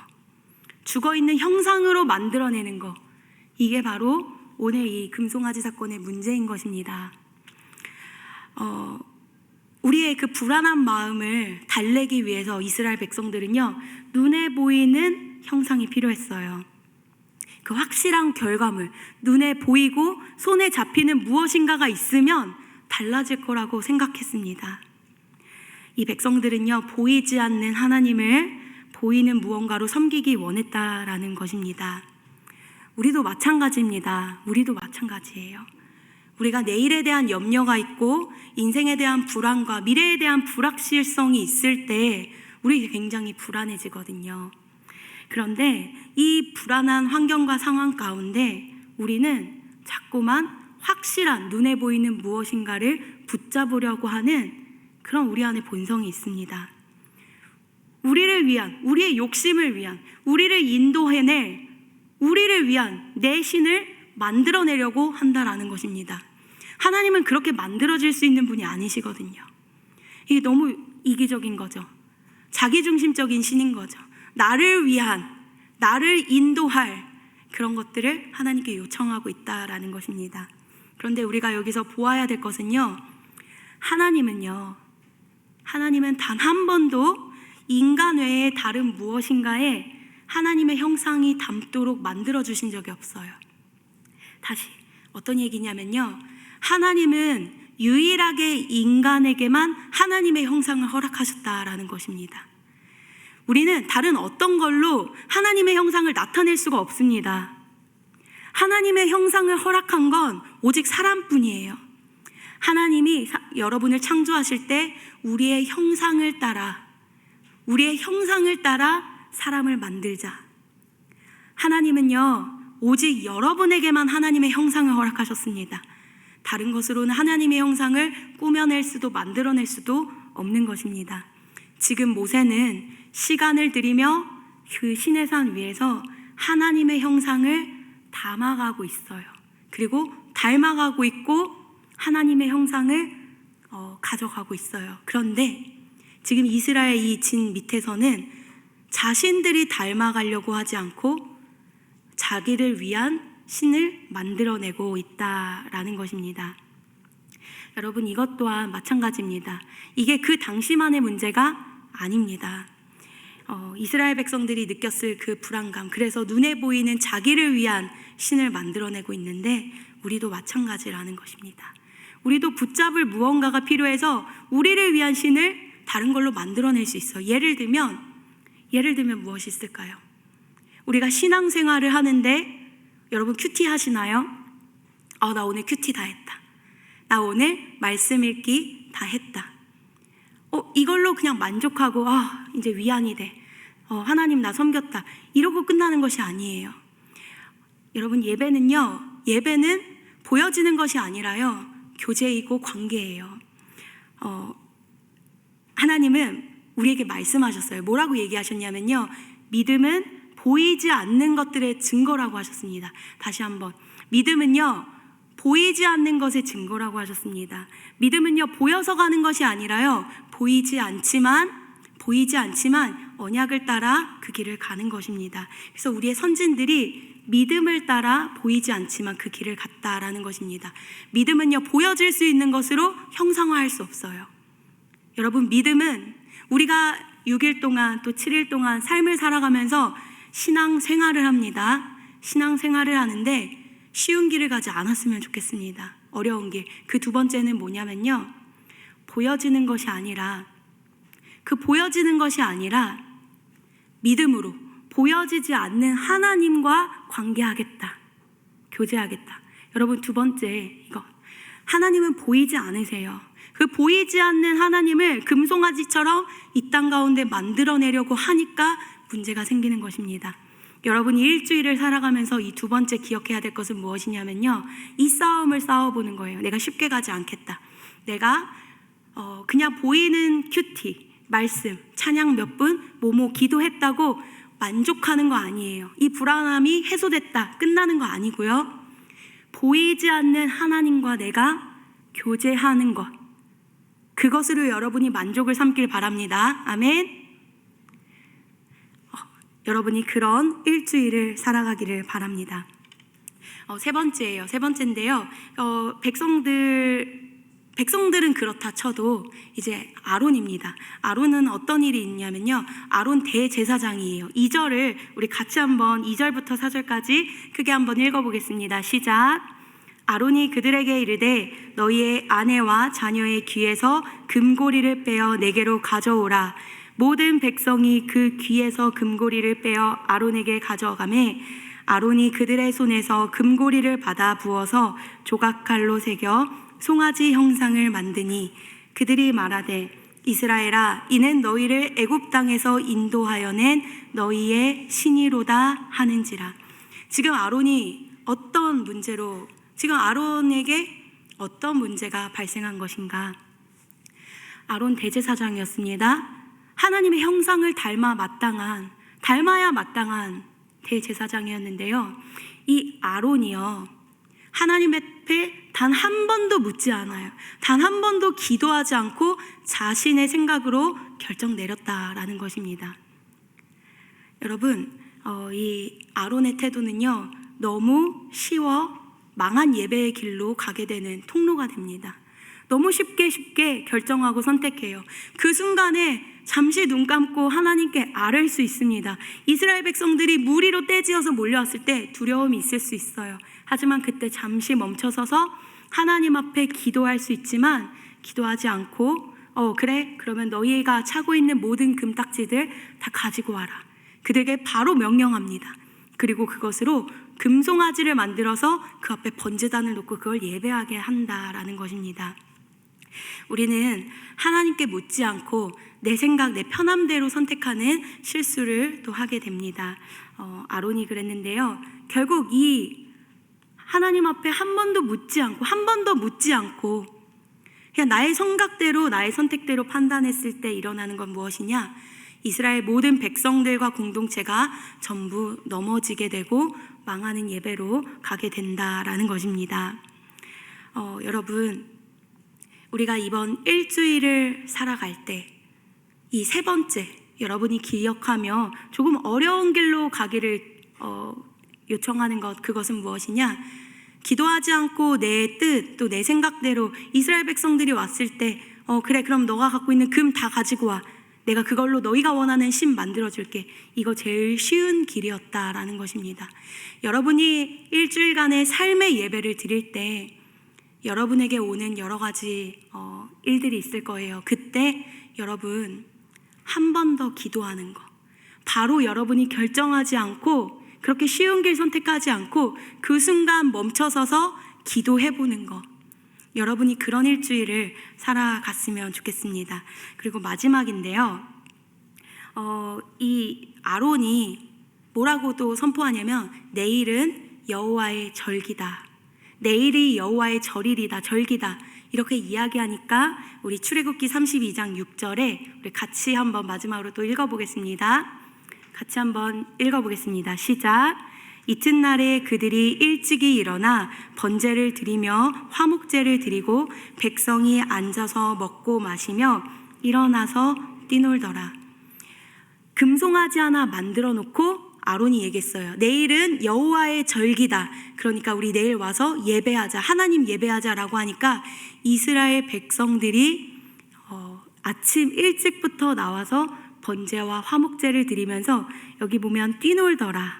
죽어있는 형상으로 만들어내는 거, 이게 바로 오늘 이 금송아지 사건의 문제인 것입니다. 우리의 그 불안한 마음을 달래기 위해서 이스라엘 백성들은요, 눈에 보이는 형상이 필요했어요. 그 확실한 결과물, 눈에 보이고 손에 잡히는 무엇인가가 있으면 달라질 거라고 생각했습니다. 이 백성들은요, 보이지 않는 하나님을 보이는 무언가로 섬기기 원했다라는 것입니다. 우리도 마찬가지입니다. 우리도 마찬가지예요. 우리가 내일에 대한 염려가 있고 인생에 대한 불안과 미래에 대한 불확실성이 있을 때 우리 굉장히 불안해지거든요. 그런데 이 불안한 환경과 상황 가운데 우리는 자꾸만 확실한 눈에 보이는 무엇인가를 붙잡으려고 하는 그런 우리 안에 본성이 있습니다. 우리를 위한, 우리의 욕심을 위한, 우리를 인도해낼, 우리를 위한 내 신을 만들어내려고 한다라는 것입니다. 하나님은 그렇게 만들어질 수 있는 분이 아니시거든요. 이게 너무 이기적인 거죠. 자기중심적인 신인 거죠. 나를 위한, 나를 인도할 그런 것들을 하나님께 요청하고 있다라는 것입니다. 그런데 우리가 여기서 보아야 될 것은요, 하나님은 단 한 번도 인간 외에 다른 무엇인가에 하나님의 형상이 담도록 만들어주신 적이 없어요. 다시 어떤 얘기냐면요, 하나님은 유일하게 인간에게만 하나님의 형상을 허락하셨다라는 것입니다. 우리는 다른 어떤 걸로 하나님의 형상을 나타낼 수가 없습니다. 하나님의 형상을 허락한 건 오직 사람뿐이에요. 하나님이 여러분을 창조하실 때 우리의 형상을 따라 사람을 만들자. 하나님은요, 오직 여러분에게만 하나님의 형상을 허락하셨습니다. 다른 것으로는 하나님의 형상을 꾸며낼 수도 만들어낼 수도 없는 것입니다. 지금 모세는 시간을 들이며 그 시내산 위에서 하나님의 형상을 담아가고 있어요. 그리고 닮아가고 있고 하나님의 형상을 가져가고 있어요. 그런데 지금 이스라엘 이 진 밑에서는 자신들이 닮아가려고 하지 않고 자기를 위한 신을 만들어내고 있다라는 것입니다. 여러분, 이것 또한 마찬가지입니다. 이게 그 당시만의 문제가 아닙니다. 이스라엘 백성들이 느꼈을 그 불안감, 그래서 눈에 보이는 자기를 위한 신을 만들어내고 있는데 우리도 마찬가지라는 것입니다. 우리도 붙잡을 무언가가 필요해서 우리를 위한 신을 다른 걸로 만들어낼 수 있어요. 예를 들면 무엇이 있을까요? 우리가 신앙생활을 하는데 여러분 큐티 하시나요? 나 오늘 큐티 다 했다. 나 오늘 말씀 읽기 다 했다. 이걸로 그냥 만족하고 이제 위안이 돼. 하나님 나 섬겼다. 이러고 끝나는 것이 아니에요. 여러분, 예배는 보여지는 것이 아니라요, 교제이고 관계예요. 하나님은 우리에게 말씀하셨어요. 뭐라고 얘기하셨냐면요, 믿음은 보이지 않는 것들의 증거라고 하셨습니다. 다시 한번, 믿음은요 보이지 않는 것의 증거라고 하셨습니다. 믿음은요 보여서 가는 것이 아니라요, 보이지 않지만 언약을 따라 그 길을 가는 것입니다. 그래서 우리의 선진들이 믿음을 따라 보이지 않지만 그 길을 갔다라는 것입니다. 믿음은요 보여질 수 있는 것으로 형상화할 수 없어요. 여러분, 믿음은 우리가 6일 동안 또 7일 동안 삶을 살아가면서 신앙생활을 합니다. 신앙생활을 하는데 쉬운 길을 가지 않았으면 좋겠습니다. 어려운 길. 그 두 번째는 뭐냐면요, 보여지는 것이 아니라 믿음으로 보여지지 않는 하나님과 관계하겠다, 교제하겠다. 여러분, 두 번째, 이거 하나님은 보이지 않으세요. 그 보이지 않는 하나님을 금송아지처럼 이 땅 가운데 만들어내려고 하니까 문제가 생기는 것입니다. 여러분이 일주일을 살아가면서 이 두 번째 기억해야 될 것은 무엇이냐면요, 이 싸움을 싸워보는 거예요. 내가 쉽게 가지 않겠다. 내가 그냥 보이는 큐티, 말씀, 찬양 몇 분, 뭐뭐 기도했다고 만족하는 거 아니에요. 이 불안함이 해소됐다, 끝나는 거 아니고요. 보이지 않는 하나님과 내가 교제하는 것, 그것으로 여러분이 만족을 삼길 바랍니다. 아멘. 여러분이 그런 일주일을 살아가기를 바랍니다. 세 번째예요. 세 번째인데요. 백성들은 그렇다 쳐도 이제 아론입니다. 아론은 어떤 일이 있냐면요, 아론 대제사장이에요. 2절을 우리 같이 한번 2절부터 4절까지 크게 한번 읽어보겠습니다. 시작. 아론이 그들에게 이르되 너희의 아내와 자녀의 귀에서 금고리를 빼어 내게로 가져오라. 모든 백성이 그 귀에서 금고리를 빼어 아론에게 가져가매 아론이 그들의 손에서 금고리를 받아 부어서 조각칼로 새겨 송아지 형상을 만드니 그들이 말하되 이스라엘아, 이는 너희를 애굽 땅에서 인도하여 낸 너희의 신이로다 하는지라. 지금 아론이 지금 아론에게 어떤 문제가 발생한 것인가? 아론 대제사장이었습니다. 하나님의 형상을 닮아야 마땅한 대제사장이었는데요. 이 아론이요, 하나님 앞에 단 한 번도 묻지 않아요. 단 한 번도 기도하지 않고 자신의 생각으로 결정 내렸다라는 것입니다. 여러분, 이 아론의 태도는요, 너무 쉬워 망한 예배의 길로 가게 되는 통로가 됩니다. 너무 쉽게 결정하고 선택해요. 그 순간에 잠시 눈 감고 하나님께 아뢰일 수 있습니다. 이스라엘 백성들이 무리로 떼지어서 몰려왔을 때 두려움이 있을 수 있어요. 하지만 그때 잠시 멈춰서서 하나님 앞에 기도할 수 있지만 기도하지 않고 그래? 그러면 너희가 차고 있는 모든 금딱지들 다 가지고 와라. 그들에게 바로 명령합니다. 그리고 그것으로 금송아지를 만들어서 그 앞에 번제단을 놓고 그걸 예배하게 한다라는 것입니다. 우리는 하나님께 묻지 않고 내 생각, 내 편함대로 선택하는 실수를 또 하게 됩니다. 아론이 그랬는데요. 결국 이 하나님 앞에 한 번 더 묻지 않고 그냥 나의 생각대로, 나의 선택대로 판단했을 때 일어나는 건 무엇이냐? 이스라엘 모든 백성들과 공동체가 전부 넘어지게 되고 망하는 예배로 가게 된다라는 것입니다. 여러분, 우리가 이번 일주일을 살아갈 때 이 세 번째, 여러분이 기억하며 조금 어려운 길로 가기를 요청하는 것, 그것은 무엇이냐? 기도하지 않고 내 뜻, 또 내 생각대로 이스라엘 백성들이 왔을 때 그래, 그럼 너가 갖고 있는 금 다 가지고 와. 내가 그걸로 너희가 원하는 신 만들어줄게. 이거 제일 쉬운 길이었다라는 것입니다. 여러분이 일주일간의 삶의 예배를 드릴 때 여러분에게 오는 여러 가지 일들이 있을 거예요. 그때 여러분 한 번 더 기도하는 거, 바로 여러분이 결정하지 않고 그렇게 쉬운 길 선택하지 않고 그 순간 멈춰서서 기도해보는 거, 여러분이 그런 일주일을 살아갔으면 좋겠습니다. 그리고 마지막인데요, 이 아론이 뭐라고 또 선포하냐면 내일은 여호와의 절기다, 내일이 여호와의 절일이다, 절기다, 이렇게 이야기하니까 우리 출애굽기 32장 6절에 우리 같이 한번 마지막으로 또 읽어보겠습니다. 같이 한번 읽어보겠습니다. 시작. 이튿날에 그들이 일찍이 일어나 번제를 드리며 화목제를 드리고 백성이 앉아서 먹고 마시며 일어나서 뛰놀더라. 금송아지 하나 만들어 놓고 아론이 얘기했어요. 내일은 여호와의 절기다. 그러니까 우리 내일 와서 예배하자, 하나님 예배하자라고 하니까 이스라엘 백성들이 아침 일찍부터 나와서 번제와 화목제를 드리면서 여기 보면 뛰놀더라.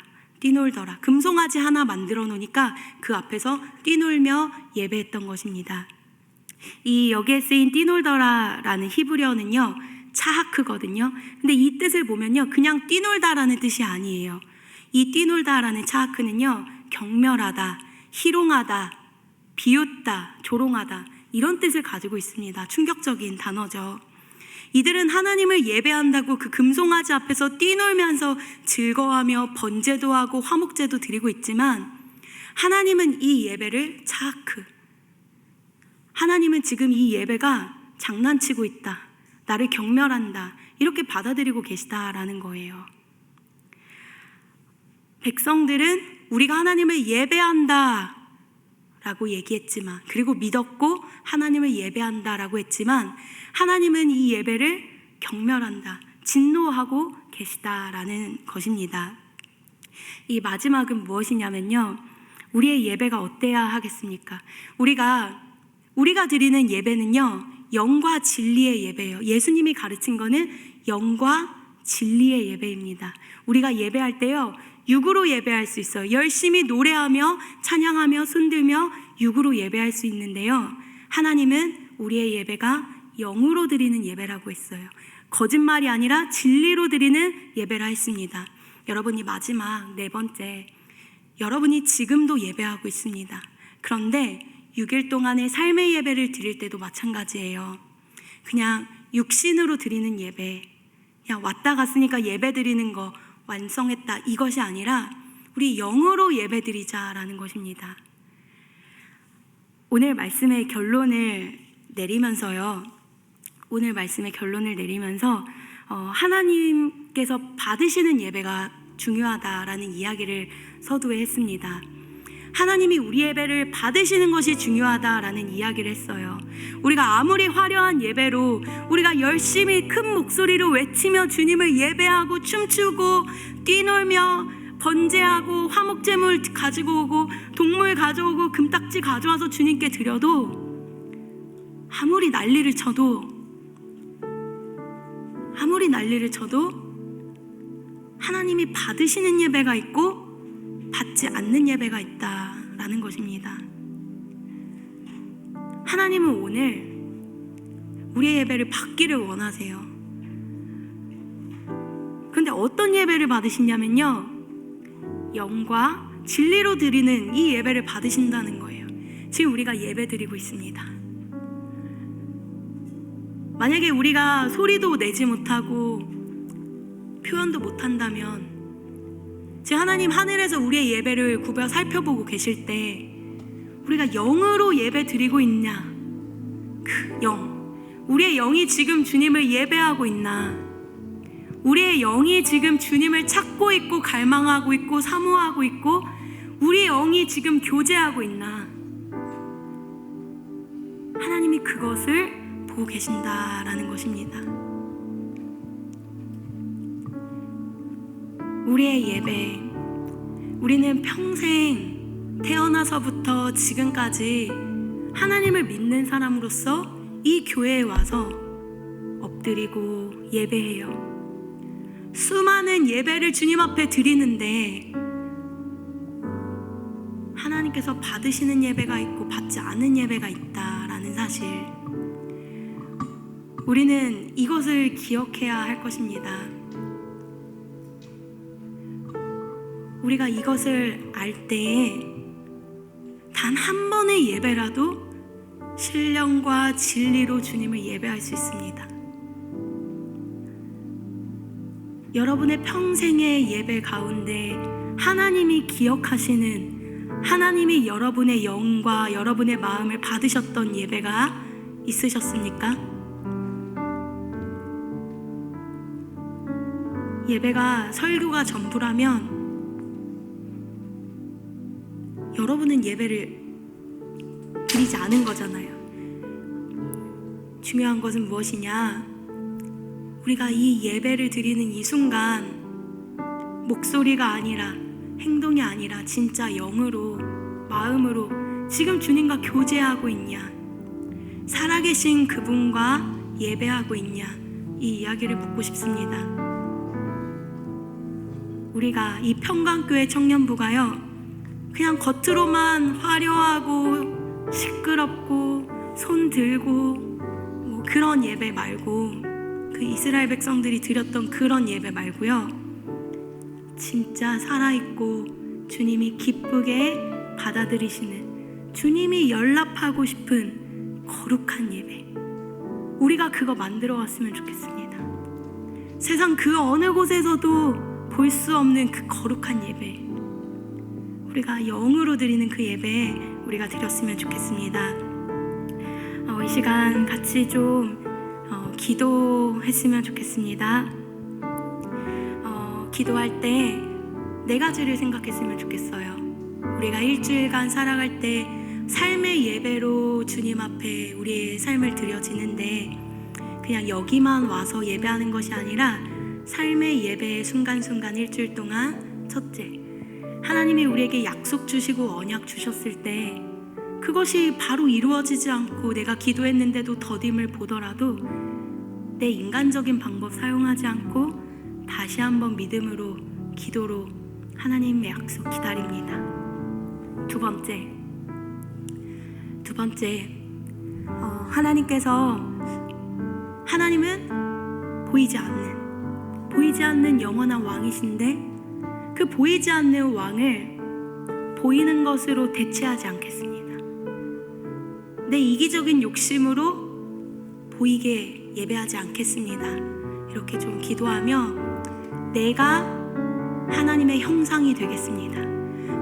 금송아지 하나 만들어 놓으니까 그 앞에서 뛰놀며 예배했던 것입니다. 이 여기에 쓰인 뛰놀더라라는 히브리어는요, 차하크거든요. 근데 이 뜻을 보면요, 그냥 뛰놀다라는 뜻이 아니에요. 이 뛰놀다라는 차하크는요, 경멸하다, 희롱하다, 비웃다, 조롱하다, 이런 뜻을 가지고 있습니다. 충격적인 단어죠. 이들은 하나님을 예배한다고 그 금송아지 앞에서 뛰놀면서 즐거워하며 번제도 하고 화목제도 드리고 있지만, 하나님은 이 예배를 하나님은 지금 이 예배가 장난치고 있다, 나를 경멸한다, 이렇게 받아들이고 계시다라는 거예요. 백성들은 우리가 하나님을 예배한다 라고 얘기했지만, 그리고 믿었고 하나님을 예배한다 라고 했지만, 하나님은 이 예배를 경멸한다, 진노하고 계시다라는 것입니다. 이 마지막은 무엇이냐면요, 우리의 예배가 어때야 하겠습니까? 우리가 드리는 예배는요, 영과 진리의 예배예요. 예수님이 가르친 거는 영과 진리의 예배입니다. 우리가 예배할 때요, 육으로 예배할 수 있어요. 열심히 노래하며 찬양하며 손들며 육으로 예배할 수 있는데요, 하나님은 우리의 예배가 영으로 드리는 예배라고 했어요. 거짓말이 아니라 진리로 드리는 예배라 했습니다. 여러분이 마지막 4번째, 여러분이 지금도 예배하고 있습니다. 그런데 6일 동안의 삶의 예배를 드릴 때도 마찬가지예요. 그냥 육신으로 드리는 예배, 그냥 왔다 갔으니까 예배 드리는 거 완성했다, 이것이 아니라 우리 영으로 예배 드리자라는 것입니다. 오늘 말씀의 결론을 내리면서 하나님께서 받으시는 예배가 중요하다라는 이야기를 서두에 했습니다. 하나님이 우리 예배를 받으시는 것이 중요하다라는 이야기를 했어요. 우리가 아무리 화려한 예배로 우리가 열심히 큰 목소리로 외치며 주님을 예배하고 춤추고 뛰놀며 번제하고 화목제물 가지고 오고 동물 가져오고 금딱지 가져와서 주님께 드려도, 아무리 난리를 쳐도 하나님이 받으시는 예배가 있고 받지 않는 예배가 있다라는 것입니다. 하나님은 오늘 우리의 예배를 받기를 원하세요. 그런데 어떤 예배를 받으시냐면요, 영과 진리로 드리는 이 예배를 받으신다는 거예요. 지금 우리가 예배 드리고 있습니다. 만약에 우리가 소리도 내지 못하고 표현도 못한다면, 지금 하나님 하늘에서 우리의 예배를 굽어 살펴보고 계실 때 우리가 영으로 예배 드리고 있냐, 그 영, 우리의 영이 지금 주님을 예배하고 있나, 우리의 영이 지금 주님을 찾고 있고 갈망하고 있고 사모하고 있고 우리의 영이 지금 교제하고 있나, 하나님이 그것을 보고 계신다라는 것입니다. 우리의 예배, 우리는 평생 태어나서부터 지금까지 하나님을 믿는 사람으로서 이 교회에 와서 엎드리고 예배해요. 수많은 예배를 주님 앞에 드리는데 하나님께서 받으시는 예배가 있고 받지 않는 예배가 있다라는 사실, 우리는 이것을 기억해야 할 것입니다. 우리가 이것을 알 때에 단 한 번의 예배라도 신령과 진리로 주님을 예배할 수 있습니다. 여러분의 평생의 예배 가운데 하나님이 기억하시는, 하나님이 여러분의 영과 여러분의 마음을 받으셨던 예배가 있으셨습니까? 예배가 설교가 전부라면 여러분은 예배를 드리지 않은 거잖아요. 중요한 것은 무엇이냐? 우리가 이 예배를 드리는 이 순간 목소리가 아니라, 행동이 아니라 진짜 영으로, 마음으로 지금 주님과 교제하고 있냐, 살아계신 그분과 예배하고 있냐, 이 이야기를 묻고 싶습니다. 우리가 이 평강교회 청년부가요, 그냥 겉으로만 화려하고 시끄럽고 손 들고 뭐 그런 예배 말고, 그 이스라엘 백성들이 드렸던 그런 예배 말고요, 진짜 살아있고 주님이 기쁘게 받아들이시는, 주님이 연락하고 싶은 거룩한 예배, 우리가 그거 만들어 왔으면 좋겠습니다. 세상 그 어느 곳에서도 볼 수 없는 그 거룩한 예배, 우리가 영으로 드리는 그 예배 우리가 드렸으면 좋겠습니다. 이 시간 같이 좀 기도했으면 좋겠습니다. 기도할 때 네 가지를 생각했으면 좋겠어요. 우리가 일주일간 살아갈 때 삶의 예배로 주님 앞에 우리의 삶을 드려지는데, 그냥 여기만 와서 예배하는 것이 아니라 삶의 예배의 순간순간 일주일 동안, 첫째, 하나님이 우리에게 약속 주시고 언약 주셨을 때 그것이 바로 이루어지지 않고 내가 기도했는데도 더딤을 보더라도 내 인간적인 방법 사용하지 않고 다시 한번 믿음으로, 기도로 하나님의 약속 기다립니다. 두 번째, 하나님은 보이지 않는 영원한 왕이신데, 그 보이지 않는 왕을 보이는 것으로 대체하지 않겠습니다. 내 이기적인 욕심으로 보이게 예배하지 않겠습니다. 이렇게 좀 기도하며 내가 하나님의 형상이 되겠습니다.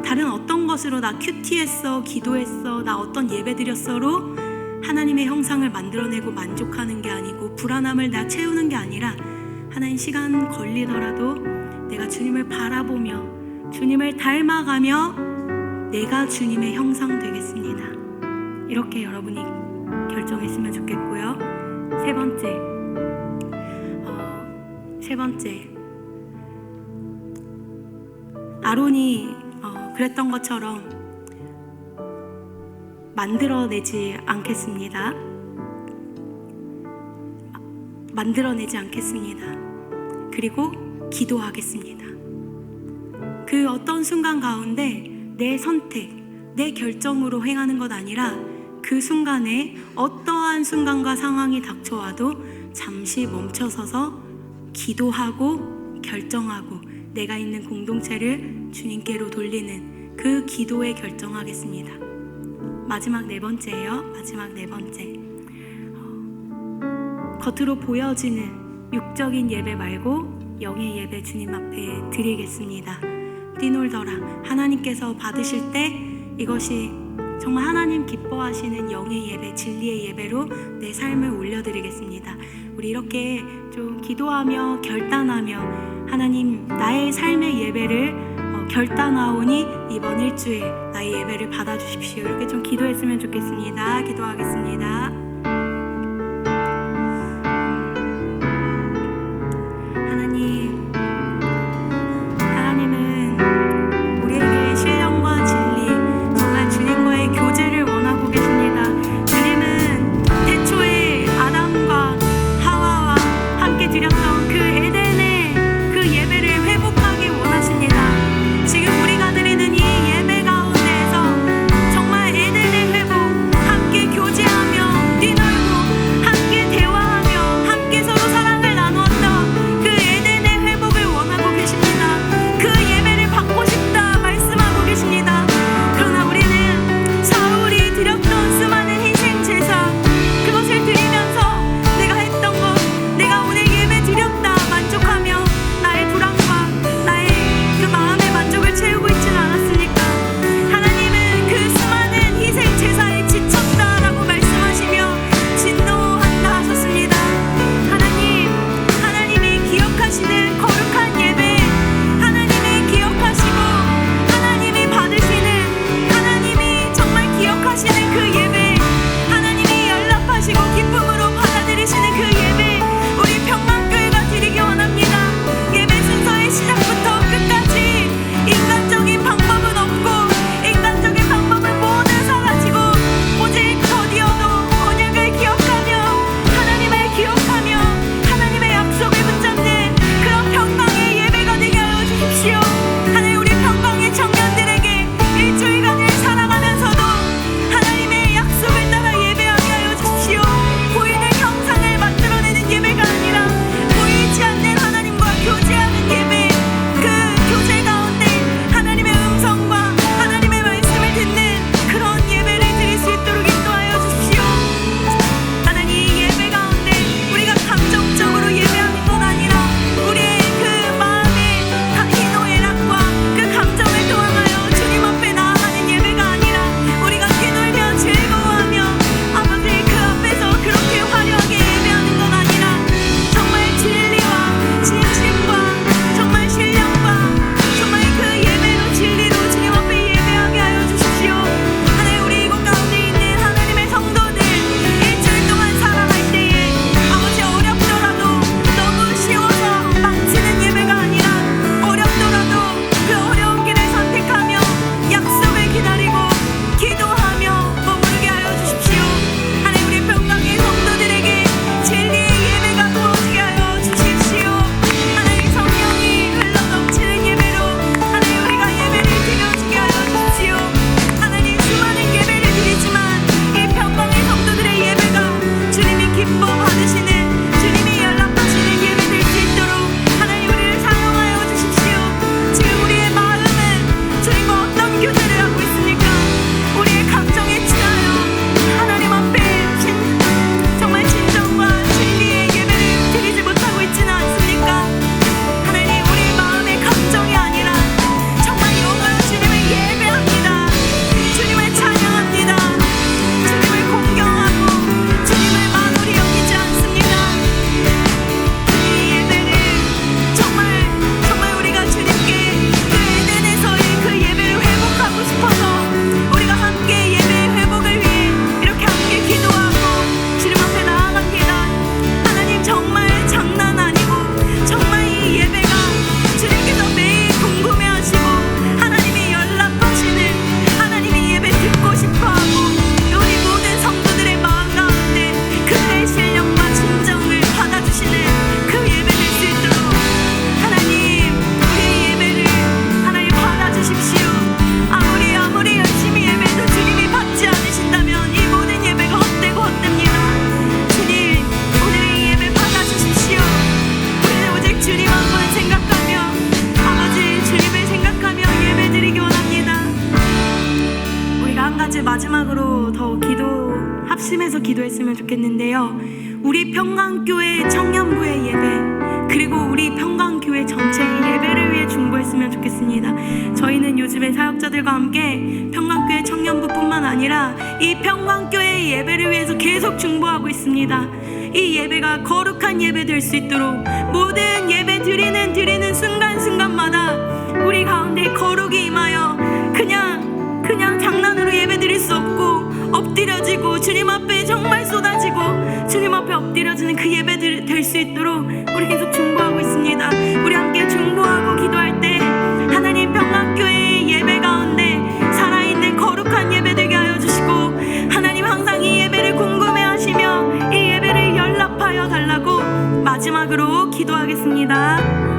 다른 어떤 것으로 나 큐티했어, 기도했어, 나 어떤 예배 드렸어로 하나님의 형상을 만들어내고 만족하는 게 아니고 불안함을 내가 채우는 게 아니라, 하나님 시간 걸리더라도 내가 주님을 바라보며 주님을 닮아가며 내가 주님의 형상 되겠습니다. 이렇게 여러분이 결정했으면 좋겠고요. 세 번째, 아론이 그랬던 것처럼 만들어내지 않겠습니다. 그리고 기도하겠습니다. 그 어떤 순간 가운데 내 선택, 내 결정으로 행하는 것 아니라 그 순간에 어떠한 순간과 상황이 닥쳐와도 잠시 멈춰서서 기도하고 결정하고 내가 있는 공동체를 주님께로 돌리는 그 기도에 결정하겠습니다. 마지막 네 번째예요. 겉으로 보여지는 육적인 예배 말고 영의 예배 주님 앞에 드리겠습니다. 뛰놀더라. 하나님께서 받으실 때 이것이 정말 하나님 기뻐하시는 영의 예배, 진리의 예배로 내 삶을 올려드리겠습니다. 우리 이렇게 좀 기도하며 결단하며, 하나님 나의 삶의 예배를 결단하오니 이번 일주일 나의 예배를 받아주십시오. 이렇게 좀 기도했으면 좋겠습니다. 기도하겠습니다. 하나님은 우리에게 신령과 진리, 정말 주님과의 교제를 원하고 계십니다. 주님은 태초에 아담과 하와와 함께 드렸던 그 에덴의 그 예배를 회복하기 원하십니다. 지금 우리가 드리는 이 예배 가운데에서 정말 에덴의 회복, 함께 교제하며 마지막으로 더 합심해서 기도했으면 좋겠는데요. 우리 평강교회 청년부의 예배, 그리고 우리 평강교회 전체의 예배를 위해 중보했으면 좋겠습니다. 저희는 요즘에 사역자들과 함께 평강교회 청년부뿐만 아니라 이 평강교회의 예배를 위해서 계속 중보하고 있습니다. 이 예배가 거룩한 예배 될 수 있도록 모든 예배 드리는 순간순간마다 우리 가운데 거룩이 임하여 그냥 장난으로 예배 드릴 수 없고 엎드려지고 주님 앞에 정말 쏟아지고 주님 앞에 엎드려지는 그 예배 될 수 있도록 우리 계속 중보하고 있습니다. 우리 함께 중보하고 기도할 때 하나님 평강교회의 예배 가운데 살아있는 거룩한 예배 되게 하여 주시고, 하나님 항상 이 예배를 궁금해하시며 이 예배를 연락하여 달라고 마지막으로 기도하겠습니다.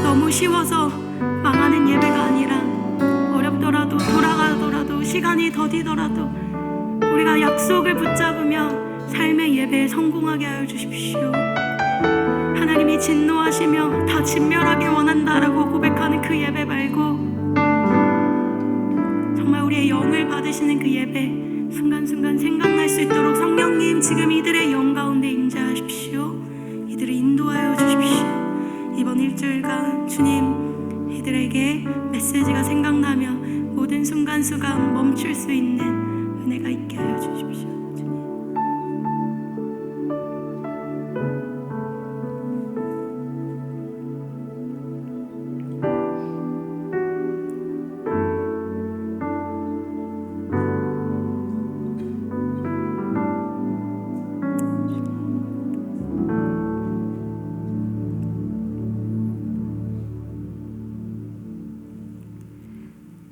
너무 쉬워서 망하는 예배가 아니라 어렵더라도 돌아가더라도 시간이 더디더라도 우리가 약속을 붙잡으며 삶의 예배에 성공하게 하여 주십시오. 하나님이 진노하시며 다 진멸하기 원한다라고 고백하는 그 예배 말고 정말 우리의 영을 받으시는 그 예배 순간순간 생각날 수 있도록 성령님 지금 이들의 영 가운데 임재하십시오. 이들을 인도하여 주십시오. 이번 일주일간 주님 이들에게 메시지가 생각나며 모든 순간순간 멈출 수 있는 은혜가 있게 하여 주십시오.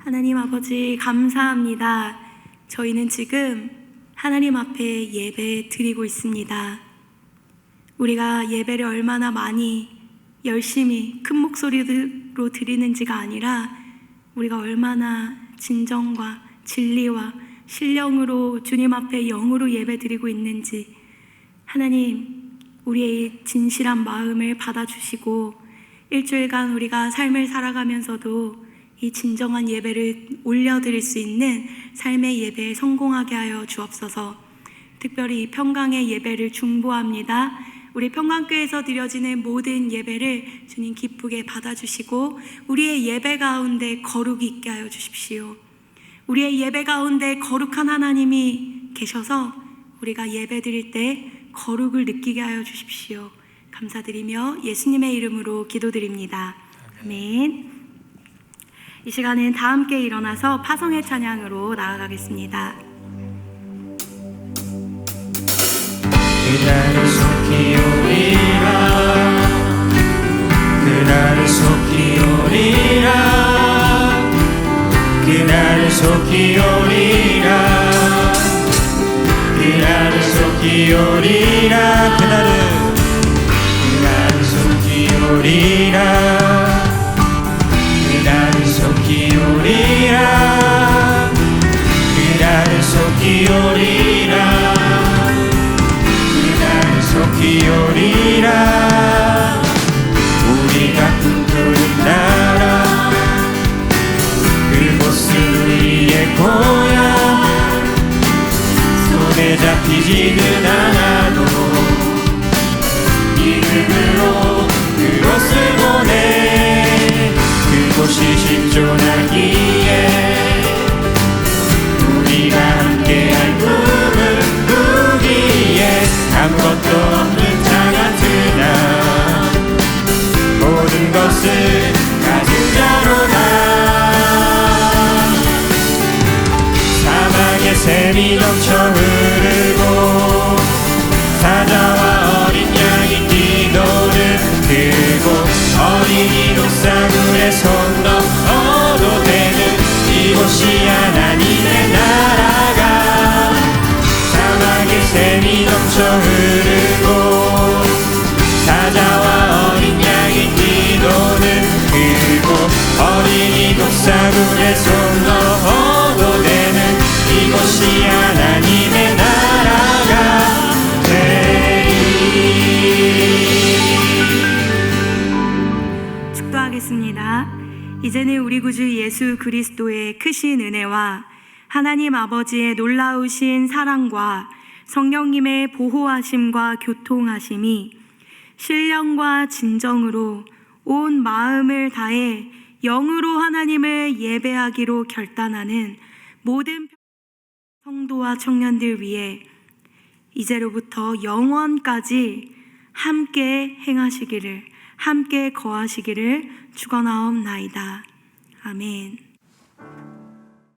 하나님 아버지 감사합니다. 저희는 지금 하나님 앞에 예배 드리고 있습니다. 우리가 예배를 얼마나 많이 열심히 큰 목소리로 드리는지가 아니라 우리가 얼마나 진정과 진리와 신령으로 주님 앞에 영으로 예배 드리고 있는지 하나님 우리의 진실한 마음을 받아주시고 일주일간 우리가 삶을 살아가면서도 이 진정한 예배를 올려드릴 수 있는 삶의 예배에 성공하게 하여 주옵소서. 특별히 이 평강의 예배를 중보합니다. 우리 평강교회에서 드려지는 모든 예배를 주님 기쁘게 받아주시고 우리의 예배 가운데 거룩이 있게 하여 주십시오. 우리의 예배 가운데 거룩한 하나님이 계셔서 우리가 예배 드릴 때 거룩을 느끼게 하여 주십시오. 감사드리며 예수님의 이름으로 기도드립니다. 아멘. 이 시간엔 다 함께 일어나서 파성의 찬양으로 나아가겠습니다. 그날을 속히 오리라 그날을 속히 오리라 그날을 속히 오리라 그날을 속히 오리라 그날을 속히 오리라 그날을 속히 오리라 그날을 속히 오리라 그날을 속히 오리라 우리가 꿈꾸는 나라 그곳은 우리의 고향 손에 잡히지는 않아도 믿음으로 그곳을 보내 그곳이 신존하기에 우리가 함께할 꿈을 꾸기에 아무것도 없는 자 같으나 모든 것을 가진 자로다 사막에 샘이 넘쳐 흐르고 사자와 어린 양이 뛰노는 그곳 어린이 독사굴에 손 넣어도 되는 이곳이 하나님의 나라가 사막에 샘이 넘쳐 흐르고 사자와 어린 양이 뛰노는 그곳 어린이 독사굴에 손 넣어도 되는 이곳이 하나님의 나라가 되리. 축도하겠습니다. 이제는 우리 구주 예수 그리스도의 크신 은혜와 하나님 아버지의 놀라우신 사랑과 성령님의 보호하심과 교통하심이 신령과 진정으로 온 마음을 다해 영으로 하나님을 예배하기로 결단하는 모든 성도와 청년들 위해 이제로부터 영원까지 함께 행하시기를 함께 거하시기를 축원하옵나이다. 아멘.